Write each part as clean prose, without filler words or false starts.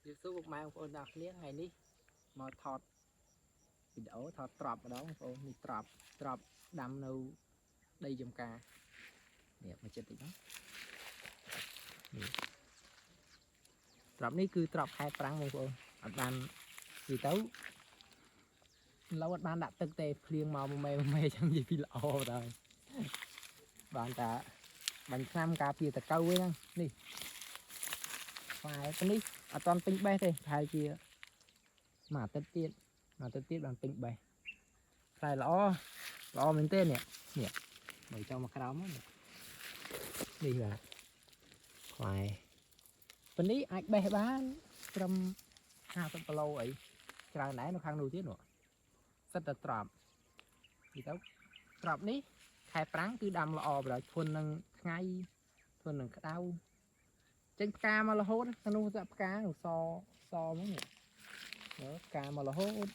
ยูทูบมาโอนดอกเลี้ยงไงนี่มาถอดวิดีโอถอดตรอบมาđóโอ้มีตรอบดำនៅដីចំការនេះមកចិត្តតិចណាตรอบនេះគឺตรอบខែប្រាំងបងប្អូនអត់បាននិយាយទៅเราអត់បានដាក់ទឹកទេភ្លៀងមកមេចឹងនិយាយពីល្អដែរបានតាបាញ់ឆ្នាំការពារតកៅហ្នឹងនេះខ្សែទៅនេះអត់ទាន់ពេញបេះទេប្រហែលជាមួយអាទិត្យទៀតបានពេញបេះខ្សែល្អមែនទេនេះបើចូលមកក្រោមនេះបាទខ្សែពេលនេះអាចបេះបានត្រឹម50គីឡូអីច្រើនដែរនៅខាងនោះទៀតនោះសិតតែត្រប់និយាយទៅត្រប់នេះខែប្រាំងគឺដាំល្អប្រហែលធន់នឹងថ្ងៃធន់នឹងក្តៅចេញផ្កាមករហូតខាងនោះសាក់ផ្កានោះសហ្នឹងផ្កាមករហូត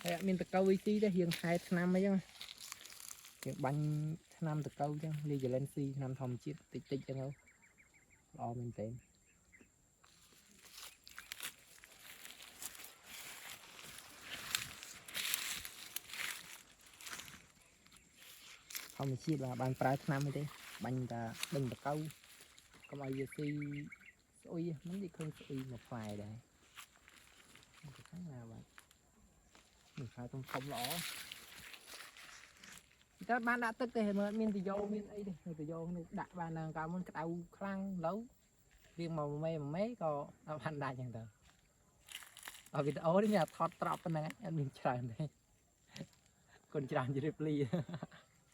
ហើយអត់មានតកៅអីទីទេរៀងខែឆ្នាំអីចឹងរៀងបាញ់ឆ្នាំតកៅចឹងលីជេឡែនស៊ីឆ្នាំធម្មជាតិតិចចឹងទៅល្អមែនទេធម្មជាតិបានប្រើឆ្នាំទេបាញ់តែដេញតកៅកុំឲ្យវាស៊ីស្អុយមិននិយាយឃើញស្អុយមកផ្លែដែរខាងណាបាទនេះផ្លែធំល្អតែបានដាក់ទឹកទេមើលមានប្រយោជន៍មានអីទេប្រយោជន៍នេះដាក់បានដល់កាលមុនក្តៅខ្លាំងឡូវវាមកមេក៏អត់បានដាក់ចឹងទៅឲ្យវីដេអូនេះមានថតត្រប់ប៉ុណ្ណឹងអត់មានច្រើនទេគុណច្រើនជម្រាបលា